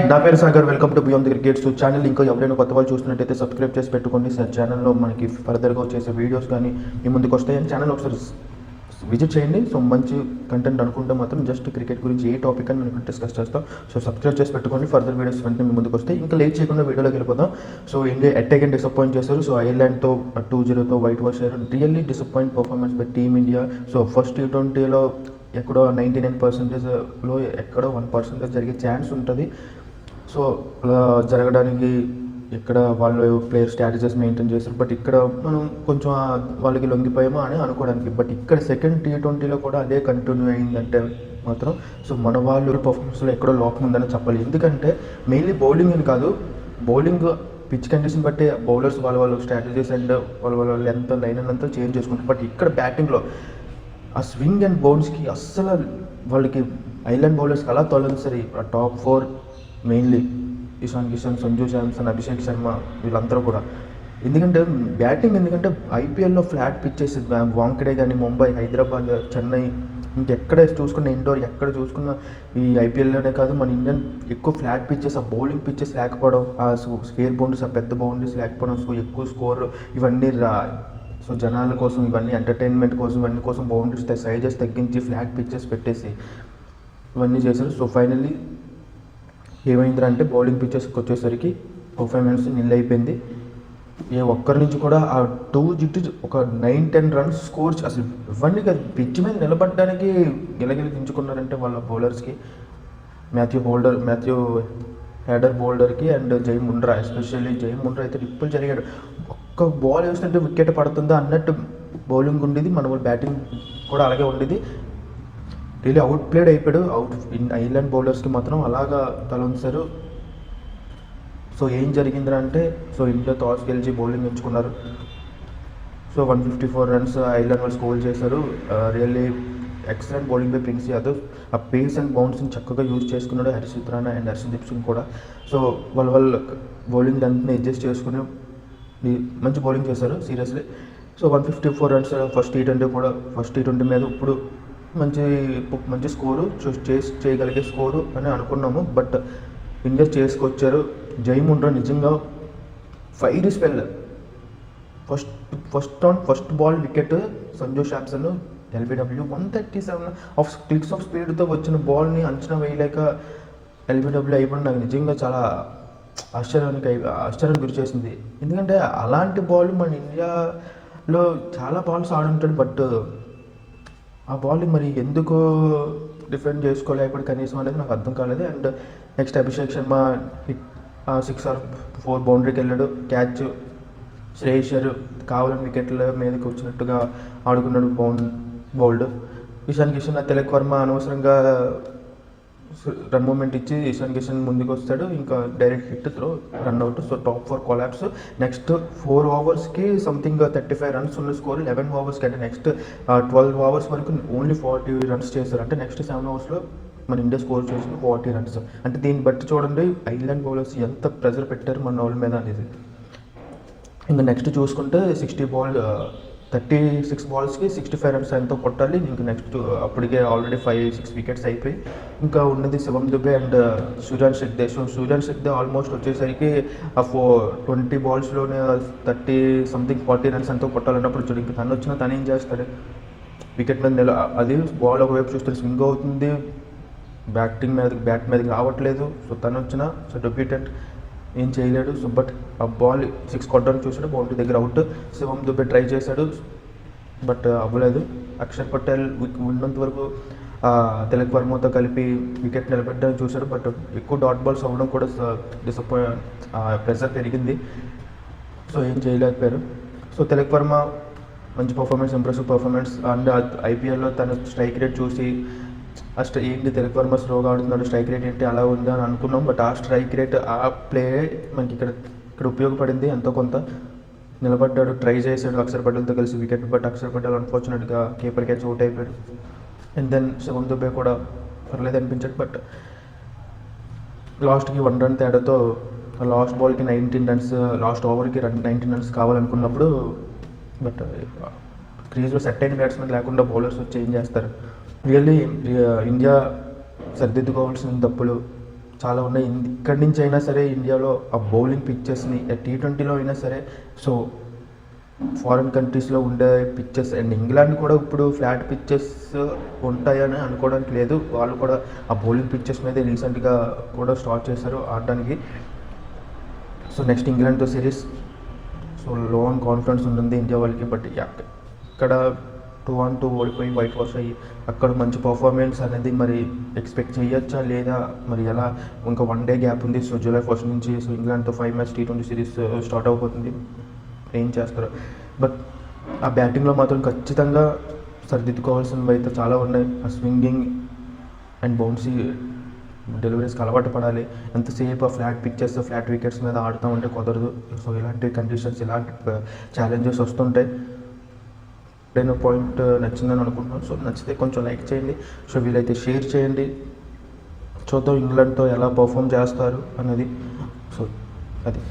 నా పేరు Sagar. Welcome to beyond the cricket. So channel ఇంకా ఎవరైనా కొత్త వాళ్ళు చూస్తున్నట్టయితే సబ్స్క్రైబ్ చేసి పెట్టుకోండి. సార్ ఛానల్లో మనకి ఫర్దర్గా వచ్చేసే వీడియోస్ కానీ మీ ముందుకు వస్తాయని ఛానల్ ఒకసారి విజిట్ చేయండి. సో మంచి కంటెంట్ అనుకుంటే మాత్రం జస్ట్ క్రికెట్ గురించి ఏ టాపిక్ అని మనం డిస్కస్ చేస్తాం. సో సబ్స్క్రైబ్ చేసి పెట్టుకోండి. ఫర్దర్ వీడియోస్ వెంటనే మీ ముందుకు వస్తాయి. ఇంకా లేట్ చేయకుండా వీడియోలోకి వెళ్ళిపోతాం. సో ఇండియా అటాక్ డిసప్పాయింట్ చేశారు. సో ఐర్లాండ్తో 2-0తో వైట్ వాష్ అయ్యారు. Really disappoint performance by team India. So first T20లో ఎక్కడో 99%లో ఎక్కడో 1% జరిగే ఛాన్స్ ఉంటుంది. సో అలా జరగడానికి ఇక్కడ వాళ్ళు ప్లేయర్ స్ట్రాటజీస్ మెయింటైన్ చేస్తారు. బట్ ఇక్కడ మనం కొంచెం వాళ్ళకి లొంగిపోయామో అని అనుకోవడానికి. బట్ ఇక్కడ సెకండ్ T20లో కూడా అదే కంటిన్యూ అయిందంటే మాత్రం సో మన వాళ్ళు పర్ఫార్మెన్స్లో ఎక్కడో లోపం ఉందని చెప్పాలి. ఎందుకంటే మెయిన్లీ బౌలింగ్ అని కాదు, బౌలింగ్ పిచ్ కండిషన్ బట్టి బౌలర్స్ వాళ్ళ స్ట్రాటజీస్ అండ్ వాళ్ళ లెంత్ లైన్ అంతా చేంజ్ చేసుకుంటారు. బట్ ఇక్కడ బ్యాటింగ్లో ఆ స్వింగ్ అండ్ బౌన్స్కి అస్సలు వాళ్ళకి ఐర్లాండ్ బౌలర్స్కి అలా తొలగించారు. ఆ టాప్ 4 మెయిన్లీ ఇషాన్ కిషన్, సంజు శాంసన్, అభిషేక్ శర్మ వీళ్ళందరూ కూడా. ఎందుకంటే బ్యాటింగ్ ఎందుకంటే ఐపీఎల్లో ఫ్లాట్ పిచ్చెస్ వాంకడే కానీ ముంబై, హైదరాబాద్, చెన్నై ఇంకెక్కడ చూసుకున్న ఇండోర్ ఎక్కడ చూసుకున్న ఈ ఐపీఎల్లోనే కాదు మన ఇండియన్ ఎక్కువ ఫ్లాట్ పిచ్చెస్, ఆ బౌలింగ్ పిచ్చెస్ లేకపోవడం, ఆ స్క్వేర్ బౌండరీస్, ఆ పెద్ద బౌండరీస్ లేకపోవడం, సో ఎక్కువ స్కోర్ ఇవన్నీ సో జనాల కోసం ఇవన్నీ ఎంటర్టైన్మెంట్ కోసం ఇవన్నీ కోసం బౌండరీస్ సైజెస్ తగ్గించి ఫ్లాట్ పిచ్చెస్ పెట్టేసి ఇవన్నీ చేశారు. సో ఫైనల్లీ ఏమైందంటే బౌలింగ్ పిచ్చెస్కి వచ్చేసరికి పర్ఫార్మెన్స్ నిల్ అయిపోయింది. ఏ ఒక్కరి నుంచి కూడా ఆ 2 జిట్టు ఒక 9-10 రన్స్ స్కోర్ అసలు ఇవన్నీ కదా పిచ్ మీద నిలబడడానికి దించుకున్నారంటే వాళ్ళ బౌలర్స్కి మాథ్యూ హెడర్ బౌలర్కి అండ్ జై ముండ్రా, ఎస్పెషల్లీ జై ముండ్రా అయితే రిప్పులు జరిగాడు. ఒక్క బాల్ వేస్తుంటే వికెట్ పడుతుందా అన్నట్టు బౌలింగ్ ఉండేది. మన వాళ్ళు బ్యాటింగ్ కూడా అలాగే ఉండేది. రియలీ అవుట్ ప్లేడ్ అయిపోయాడు. ఐర్లాండ్ బౌలర్స్కి మాత్రం అలాగా తలొంచారు. సో ఏం జరిగింది అంటే సో ఇండియా టాస్ గెలిచి బౌలింగ్ ఎంచుకున్నారు. సో 154 రన్స్ ఐర్లాండ్ వాళ్ళు స్కోర్ చేశారు. Really excellent bowling by prince Yadav. ఆ పేస్ అండ్ బౌన్స్ని చక్కగా యూజ్ చేసుకున్నాడు హర్షిత్ రాణా అండ్ హర్షదీప్ సింగ్ కూడా. సో వాళ్ళ బౌలింగ్ అంతా అడ్జస్ట్ చేసుకుని మంచి బౌలింగ్ చేశారు seriously. So 154 runs first T20 మీద ఇప్పుడు మంచి స్కోరు చేయగలిగే స్కోరు అని అనుకున్నాము. బట్ ఇండియా చేసుకొచ్చారు. జై ముండ్రా నిజంగా fire spell. First ball wicket Sanju Samson LBW 137 of clicks of స్పీడ్తో వచ్చిన బాల్ని అంచనా వేయలేక LBW అయిపోయి నాకు నిజంగా చాలా ఆశ్చర్యానికి గురి చేసింది. ఎందుకంటే అలాంటి బాల్ మన ఇండియాలో చాలా బాల్స్ ఆడుంటాడు. బట్ ఆ బాల్ని మరి ఎందుకు డిఫెండ్ చేసుకోలేకపోతే కనీసం అనేది నాకు అర్థం కాలేదు. And next Abhishek Sharma 6 or 4 బౌండరీకి వెళ్ళాడు. క్యాచ్ శ్రేయస్సర్ కావాలని వికెట్ల మీదకి వచ్చినట్టుగా ఆడుకున్నాడు బౌల్డ్. ఇషాన్ కిషన్, తిలక్ వర్మ అనవసరంగా రన్ మూమెంట్ ఇచ్చి ఇషాన్ కిషన్ ముందుకు వస్తాడు. ఇంకా direct hit throw run out. So top 4 collapse. Next 4 ఓవర్స్కి సంథింగ్ 35 రన్స్ ఉన్న స్కోర్ 11 ఓవర్స్కి అంటే నెక్స్ట్ 12 ఓవర్స్ వరకు ఓన్లీ 40 రన్స్ చేశారు. అంటే నెక్స్ట్ 7 ఓవర్స్లో మన ఇండియా స్కోర్ చేసింది 40 రన్స్. అంటే దీన్ని బట్టి చూడండి ఐర్లాండ్ బౌలర్స్ ఎంత ప్రెజర్ పెట్టారు మన వాళ్ళ మీద అనేది. ఇంకా నెక్స్ట్ చూసుకుంటే 36 బాల్స్కి 65 రన్స్ ఎంతో కొట్టాలి. ఇంకా నెక్స్ట్ అప్పటికే ఆల్రెడీ 5-6 వికెట్స్ అయిపోయి ఇంకా ఉన్నది శివం దుబే అండ్ సూర్యాన్ షెగ్దే. సో సూర్యాన్ షెగ్దే ఆల్మోస్ట్ వచ్చేసరికి ఆ 20 బాల్స్లోనే 40 రన్స్ ఎంతో కొట్టాలన్నప్పుడు చూడు ఇంకా తను వచ్చినా తను ఏం చేస్తాడు వికెట్ మీద అది బాల్ ఒకవైపు చూస్తే స్వింగ్ అవుతుంది, బ్యాట్ మీదకి రావట్లేదు. సో తను వచ్చినా సో డెబ్యూటెంట్ ఏం చేయలేడు. సో బట్ ఆ బాల్ 6 కొట్టడానికి చూసాడు, బౌండరీ దగ్గర అవుట్. శివం దుబే ట్రై చేశాడు బట్ అవ్వలేదు. అక్షర్ పటేల్ ఉన్నంత వరకు తిలక్ వర్మతో కలిపి వికెట్ నిలబెట్టడానికి చూశాడు. బట్ ఎక్కువ డాట్ బాల్స్ అవ్వడం కూడా ప్రెషర్ పెరిగింది. సో ఏం చేయలేకపోయారు. సో తిలక్ వర్మ మంచి పర్ఫార్మెన్స్, ఇంప్రెసివ్ పర్ఫార్మెన్స్. అండ్ ఐపీఎల్లో తన స్ట్రైక్ రేట్ చూసి ఏంటి తిలక్ వర్మ స్లోగా ఆడుతున్నాడు, స్ట్రైక్ రేట్ ఏంటి అలా ఉందా అని అనుకున్నాం. బట్ ఆ స్ట్రైక్ రేట్ ఆ ప్లే మనకి ఇక్కడ ఉపయోగపడింది. ఎంతో కొంత నిలబడ్డాడు, ట్రై చేశాడు అక్షర్ పటేల్తో కలిసి వికెట్. బట్ అక్షర్ పటేల్ అన్ఫార్చునేట్గా కీపర్ క్యాచ్ అవుట్ అయిపోయాడు. అండ్ దెన్ శివం దుబే కూడా పర్లేదు అనిపించాడు. బట్ లాస్ట్కి 1 రన్ తేడాతో లాస్ట్ బాల్కి 19 రన్స్, లాస్ట్ ఓవర్కి 19 రన్స్ కావాలనుకున్నప్పుడు బట్ క్రీజ్లో సెట్ అయిన బ్యాట్స్మెన్ లేకుండా బౌలర్స్ వచ్చి ఏం చేస్తారు. రియల్లీ ఇండియా సరిదిద్దుకోవాల్సిన తప్పులు చాలా ఉన్నాయి. ఇక్కడి నుంచి అయినా సరే ఇండియాలో ఆ బౌలింగ్ పిచ్చెస్ని T20లో అయినా సరే, సో ఫారిన్ కంట్రీస్లో ఉండే పిచ్చెస్ అండ్ ఇంగ్లాండ్ కూడా ఇప్పుడు ఫ్లాట్ పిచ్చెస్ ఉంటాయని అనుకోవడానికి లేదు. వాళ్ళు కూడా ఆ బౌలింగ్ పిచ్చెస్ మీద రీసెంట్గా కూడా స్టార్ట్ చేశారు ఆడడానికి. సో నెక్స్ట్ ఇంగ్లాండ్తో సిరీస్, సో లో ఆన్ కాన్ఫిడెన్స్ ఉంటుంది ఇండియా వాళ్ళకి. బట్ ఇక్కడ 2-2 ఓడిపోయి వైట్ వాష్ అయ్యి అక్కడ మంచి పర్ఫార్మెన్స్ అనేది మరి ఎక్స్పెక్ట్ చేయొచ్చా లేదా, మరి ఎలా? ఇంకా 1 డే గ్యాప్ ఉంది. సో జూలై 1 నుంచి సో ఇంగ్లాండ్తో 5 మ్యాచ్ T20 సిరీస్ స్టార్ట్ అయిపోతుంది. ఏం చేస్తారు? బట్ ఆ బ్యాటింగ్లో మాత్రం ఖచ్చితంగా సరిదిద్దుకోవాల్సినవి అయితే చాలా ఉన్నాయి. ఆ స్వింగింగ్ అండ్ బౌన్సీ డెలివరీస్కి అలవాటు పడాలి. ఎంతసేపు ఆ ఫ్లాట్ పిచ్చెస్, ఫ్లాట్ వికెట్స్ మీద ఆడుతూ ఉంటే కుదరదు. సో ఇలాంటి కండిషన్స్, ఇలాంటి ఛాలెంజెస్ వస్తుంటాయి. నేను పాయింట్ నచ్చిందని అనుకుంటున్నాను. సో నచ్చితే కొంచెం లైక్ చేయండి. సో వీలైతే షేర్ చేయండి. చూద్దాం ఇంగ్లాండ్తో ఎలా పర్ఫామ్ చేస్తారు అనేది. సో అది.